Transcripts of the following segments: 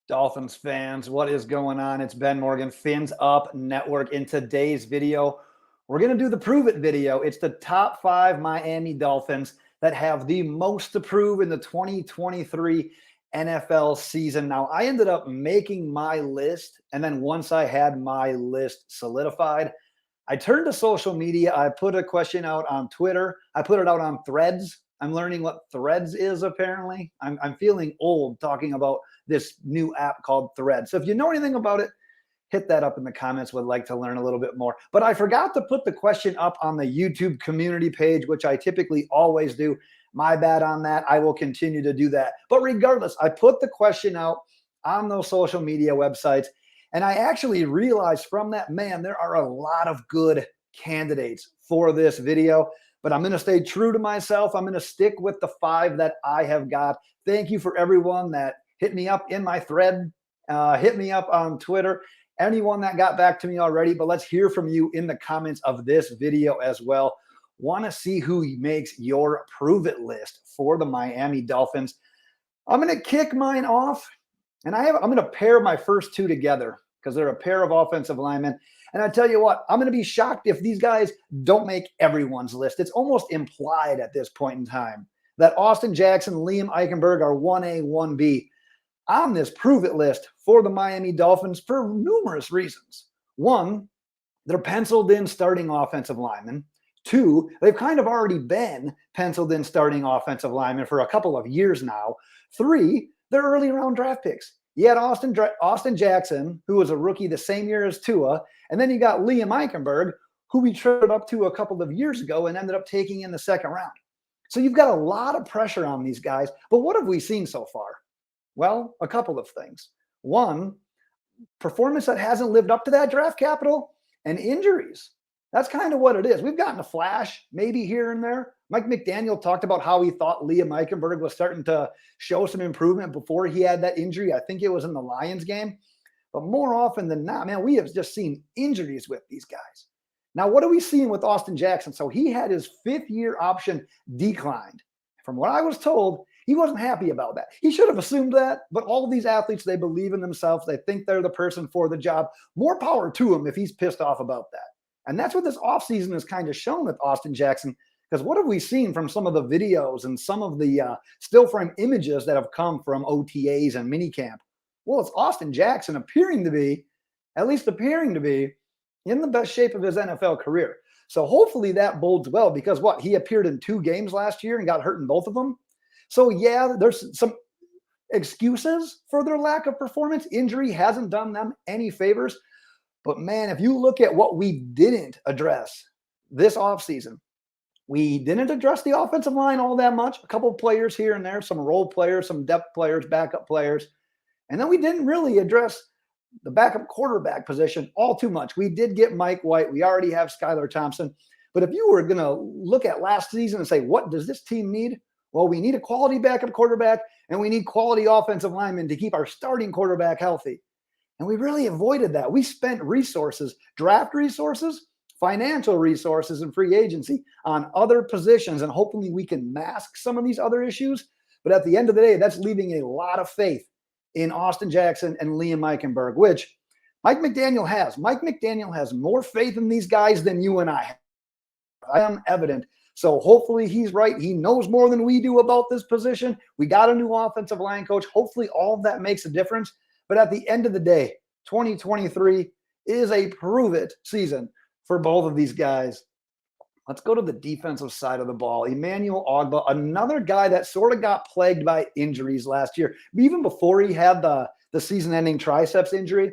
Dolphins fans, what is going on? It's Ben Morgan, Fins Up Network. In today's video, we're going to do the Prove It video. It's the top 5 Miami Dolphins that have the most to prove in the 2023 NFL season. Now, I ended up making my list, and then once I had my list solidified, I turned to social media. I put a question out on Twitter. I put it out on Threads. I'm learning what Threads is, apparently. I'm feeling old talking about this new app called Threads. So if you know anything about it, hit that up in the comments. Would like to learn a little bit more. But I forgot to put the question up on the YouTube community page, which I typically always do. My bad on that. I will continue to do that. But regardless, I put the question out on those social media websites. And I actually realized from that, man, there are a lot of good candidates for this video. But I'm going to stay true to myself. I'm going to stick with the 5 that I have got. Thank you for everyone that hit me up in my thread, hit me up on Twitter, anyone that got back to me already. But let's hear from you in the comments of this video as well. Want to see who makes your Prove It list for the Miami Dolphins. I'm going to kick mine off, and I'm going to pair my first 2 together because they're a pair of offensive linemen. And I tell you what, I'm going to be shocked if these guys don't make everyone's list. It's almost implied at this point in time that Austin Jackson, Liam Eichenberg are 1A, 1B on this Prove It list for the Miami Dolphins for numerous reasons. 1, they're penciled in starting offensive linemen. 2, they've kind of already been penciled in starting offensive linemen for a couple of years now. 3, they're early round draft picks. You had Austin Jackson, who was a rookie the same year as Tua, and then you got Liam Eichenberg, who we traded up to a couple of years ago and ended up taking in the second round. So you've got a lot of pressure on these guys. But what have we seen so far? Well, a couple of things. 1, performance that hasn't lived up to that draft capital, and injuries. That's kind of what it is. We've gotten a flash, maybe here and there. Mike McDaniel talked about how he thought Liam Eichenberg was starting to show some improvement before he had that injury. I think it was in the Lions game. But more often than not, man, we have just seen injuries with these guys. Now, what are we seeing with Austin Jackson? So he had his 5th-year option declined. From what I was told, he wasn't happy about that. He should have assumed that, but all of these athletes, they believe in themselves. They think they're the person for the job. More power to him if he's pissed off about that. And that's what this offseason has kind of shown with Austin Jackson, because what have we seen from some of the videos and some of the still frame images that have come from OTAs and minicamp? Well, it's Austin Jackson appearing to be, at least appearing to be, in the best shape of his NFL career. So hopefully that bodes well, because what? He appeared in 2 games last year and got hurt in both of them. So yeah, there's some excuses for their lack of performance. Injury hasn't done them any favors. But man, if you look at what we didn't address this offseason, we didn't address the offensive line all that much. A couple of players here and there, some role players, some depth players, backup players. And then we didn't really address the backup quarterback position all too much. We did get Mike White. We already have Skylar Thompson. But if you were going to look at last season and say, what does this team need? Well, we need a quality backup quarterback, and we need quality offensive linemen to keep our starting quarterback healthy. And we really avoided that. We spent resources, draft resources, financial resources, and free agency on other positions, and hopefully we can mask some of these other issues. But at the end of the day, that's leaving a lot of faith in Austin Jackson and Liam Eichenberg, which Mike McDaniel has. Mike McDaniel has more faith in these guys than you and I have. I am evident. So hopefully he's right. He knows more than we do about this position. We got a new offensive line coach. Hopefully all of that makes a difference. But at the end of the day, 2023 is a prove it season for both of these guys. Let's go to the defensive side of the ball. Emmanuel Ogbah, another guy that sort of got plagued by injuries last year. Even before he had the season-ending triceps injury,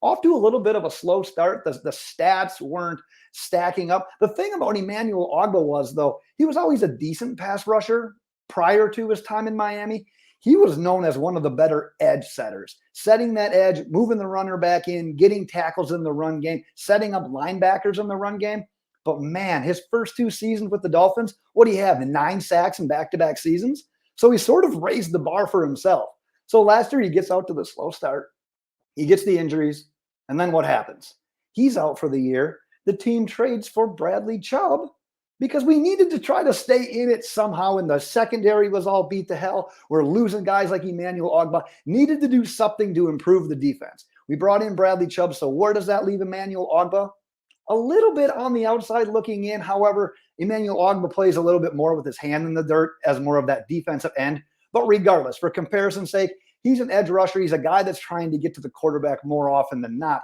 off to a little bit of a slow start. The stats weren't stacking up. The thing about Emmanuel Ogbah was, though, he was always a decent pass rusher prior to his time in Miami. He was known as one of the better edge setters, setting that edge, moving the runner back in, getting tackles in the run game, setting up linebackers in the run game. But man, his first 2 seasons with the Dolphins, what do you have? 9 sacks in back-to-back seasons? So he sort of raised the bar for himself. So last year he gets out to the slow start. He gets the injuries. And then what happens? He's out for the year. The team trades for Bradley Chubb, because we needed to try to stay in it somehow. And the secondary was all beat to hell. We're losing guys like Emmanuel Ogbah. Needed to do something to improve the defense. We brought in Bradley Chubb. So where does that leave Emmanuel Ogbah? A little bit on the outside looking in. However, Emmanuel Ogbah plays a little bit more with his hand in the dirt as more of that defensive end. But regardless, for comparison's sake, he's an edge rusher. He's a guy that's trying to get to the quarterback more often than not.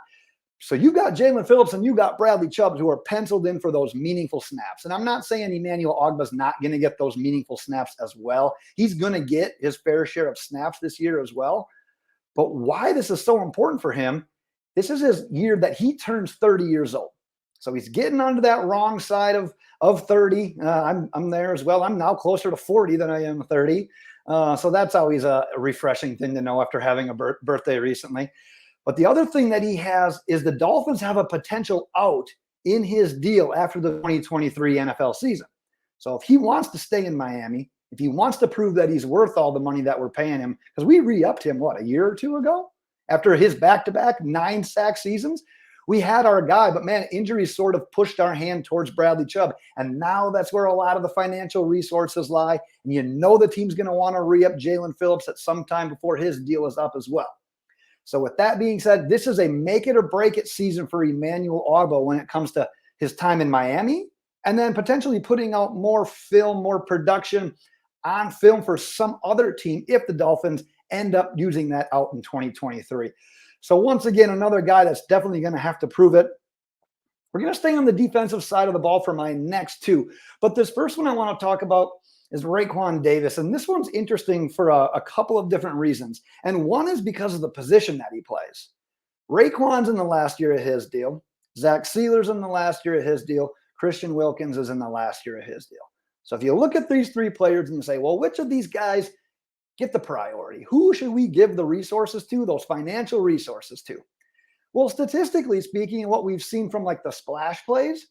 So you've got Jaelan Phillips and you've got Bradley Chubb who are penciled in for those meaningful snaps. And I'm not saying Emmanuel Ogbah's not going to get those meaningful snaps as well. He's going to get his fair share of snaps this year as well. But why this is so important for him, this is his year that he turns 30 years old. So he's getting onto that wrong side of 30. I'm there as well. I'm now closer to 40 than I am 30. So that's always a refreshing thing to know after having a birthday recently. But the other thing that he has is the Dolphins have a potential out in his deal after the 2023 NFL season. So if he wants to stay in Miami, if he wants to prove that he's worth all the money that we're paying him, because we re-upped him, a year or two ago? After his back-to-back 9-sack seasons? We had our guy, but man, injuries sort of pushed our hand towards Bradley Chubb. And now that's where a lot of the financial resources lie. And you know the team's going to want to re-up Jaelan Phillips at some time before his deal is up as well. So with that being said, this is a make it or break it season for Emmanuel Ogbah when it comes to his time in Miami, and then potentially putting out more film, more production on film for some other team if the Dolphins end up using that out in 2023. So once again, another guy that's definitely going to have to prove it. We're going to stay on the defensive side of the ball for my next two. But this first one I want to talk about is Raekwon Davis. And this one's interesting for a couple of different reasons. And one is because of the position that he plays. Raekwon's in the last year of his deal. Zach Sieler's in the last year of his deal. Christian Wilkins is in the last year of his deal. So if you look at these three players and you say, well, which of these guys get the priority? Who should we give the resources to, those financial resources to? Well, statistically speaking, what we've seen from like the splash plays,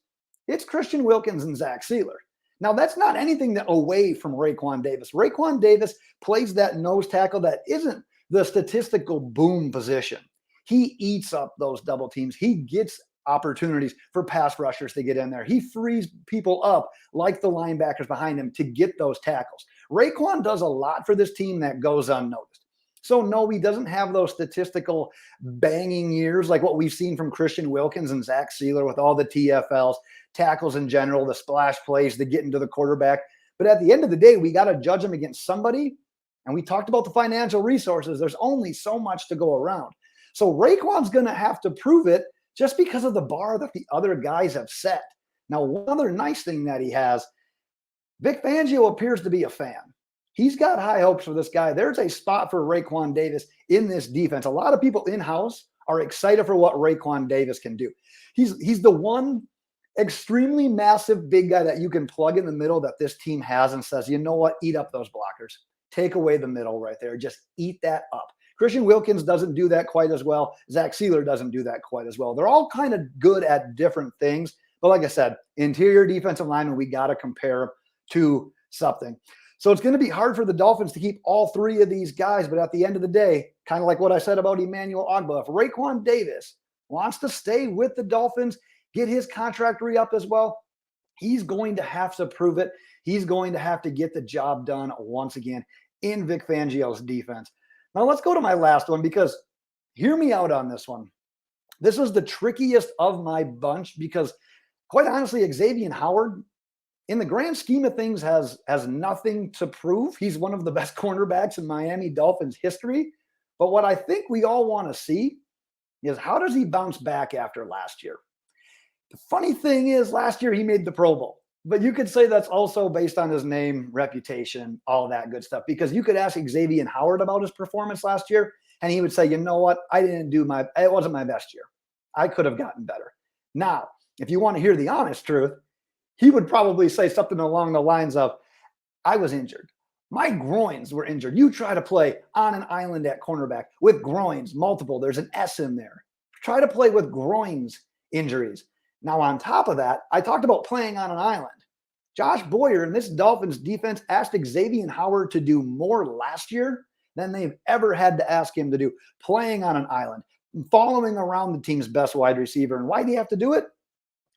it's Christian Wilkins and Zach Sieler. Now, that's not anything that away from Raekwon Davis. Raekwon Davis plays that nose tackle that isn't the statistical boom position. He eats up those double teams. He gets opportunities for pass rushers to get in there. He frees people up like the linebackers behind him to get those tackles. Raekwon does a lot for this team that goes unnoticed. So no, he doesn't have those statistical banging years like what we've seen from Christian Wilkins and Zach Sieler with all the TFLs, tackles in general, the splash plays, the getting to the quarterback. But at the end of the day, we got to judge him against somebody. And we talked about the financial resources. There's only so much to go around. So Raekwon's going to have to prove it just because of the bar that the other guys have set. Now, one other nice thing that he has, Vic Fangio appears to be a fan. He's got high hopes for this guy. There's a spot for Raekwon Davis in this defense. A lot of people in-house are excited for what Raekwon Davis can do. He's the one extremely massive big guy that you can plug in the middle that this team has and says, you know what, eat up those blockers. Take away the middle right there. Just eat that up. Christian Wilkins doesn't do that quite as well. Zach Sieler doesn't do that quite as well. They're all kind of good at different things. But like I said, interior defensive lineman, we got to compare to something. So it's going to be hard for the Dolphins to keep all three of these guys. But at the end of the day, kind of like what I said about Emmanuel Ogbah, if Raekwon Davis wants to stay with the Dolphins, get his contract re-up as well, he's going to have to prove it. He's going to have to get the job done once again in Vic Fangio's defense. Now let's go to my last one, because hear me out on this one. This was the trickiest of my bunch because, quite honestly, Xavien Howard, in the grand scheme of things, has nothing to prove. He's one of the best cornerbacks in Miami Dolphins history. But what I think we all want to see is, how does he bounce back after last year? The funny thing is, last year he made the Pro Bowl. But you could say that's also based on his name, reputation, all that good stuff. Because you could ask Xavien Howard about his performance last year, and he would say, you know what? It wasn't my best year. I could have gotten better. Now, if you want to hear the honest truth, he would probably say something along the lines of, I was injured. My groins were injured. You try to play on an island at cornerback with groins, multiple. There's an S in there. Try to play with groins injuries. Now, on top of that, I talked about playing on an island. Josh Boyer and this Dolphins defense asked Xavien Howard to do more last year than they've ever had to ask him to do, playing on an island, following around the team's best wide receiver. And why do you have to do it?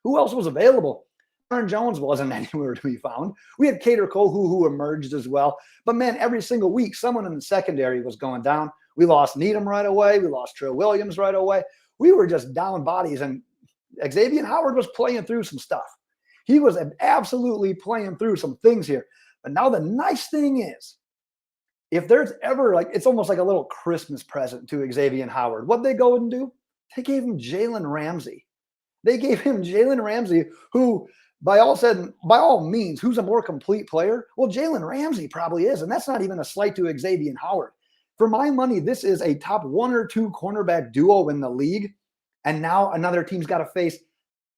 Who else was available? Jones wasn't anywhere to be found. We had Cater Cole who emerged as well. But man, every single week, someone in the secondary was going down. We lost Needham right away. We lost Trill Williams right away. We were just down bodies, and Xavien Howard was playing through some stuff. He was absolutely playing through some things here. But now the nice thing is, if there's ever it's almost like a little Christmas present to Xavien Howard. What they go and do? They gave him Jalen Ramsey. They gave him Jalen Ramsey, who by all means, who's a more complete player? Well, Jalen Ramsey probably is. And that's not even a slight to Xavien Howard. For my money, this is a top 1 or 2 cornerback duo in the league. And now another team's got to face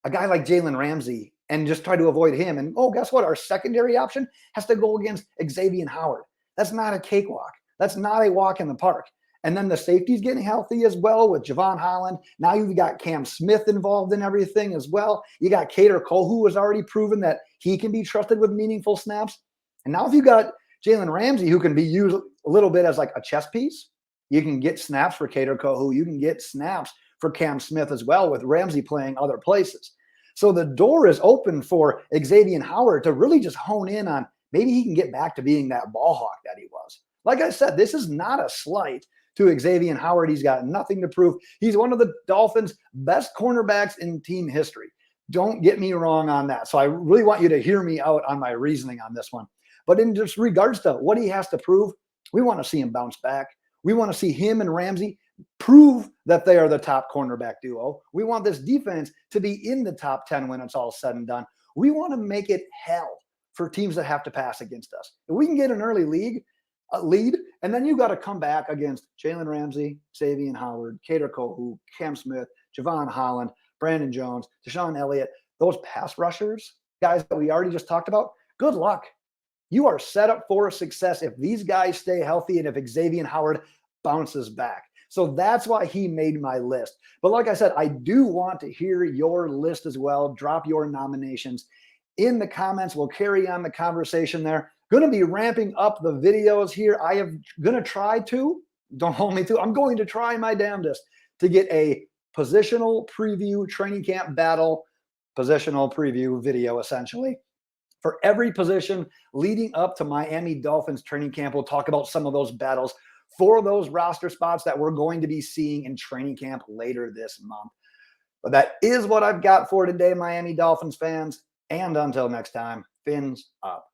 a guy like Jalen Ramsey and just try to avoid him. And oh, guess what? Our secondary option has to go against Xavien Howard. That's not a cakewalk. That's not a walk in the park. And then the safety's getting healthy as well with Javon Holland. Now you've got Cam Smith involved in everything as well. You got Cater Cole, who has already proven that he can be trusted with meaningful snaps. And now if you got Jalen Ramsey, who can be used a little bit as like a chess piece, you can get snaps for Cater Cole, you can get snaps for Cam Smith as well, with Ramsey playing other places. So the door is open for Xavien Howard to really just hone in on maybe he can get back to being that ball hawk that he was. Like I said, this is not a slight to Xavien Howard. He's got nothing to prove. He's one of the Dolphins' best cornerbacks in team history. Don't get me wrong on that. So I really want you to hear me out on my reasoning on this one. But in just regards to what he has to prove, we want to see him bounce back. We want to see him and Ramsey prove that they are the top cornerback duo. We want this defense to be in the top 10 when it's all said and done. We want to make it hell for teams that have to pass against us. If we can get an early lead, and then you got to come back against Jalen Ramsey, Xavien Howard, Cater Cole, Cam Smith, Javon Holland, Brandon Jones, Deshaun Elliott, those pass rushers, guys that we already just talked about. Good luck. You are set up for success if these guys stay healthy and if Xavien Howard bounces back. So that's why he made my list. But like I said, I do want to hear your list as well. Drop your nominations in the comments. We'll carry on the conversation there. Going to be ramping up the videos here. I am going to try to, don't hold me to, I'm going to try my damnedest to get a positional preview training camp battle, positional preview video essentially. For every position leading up to Miami Dolphins training camp, we'll talk about some of those battles for those roster spots that we're going to be seeing in training camp later this month. But that is what I've got for today, Miami Dolphins fans. And until next time, fins up.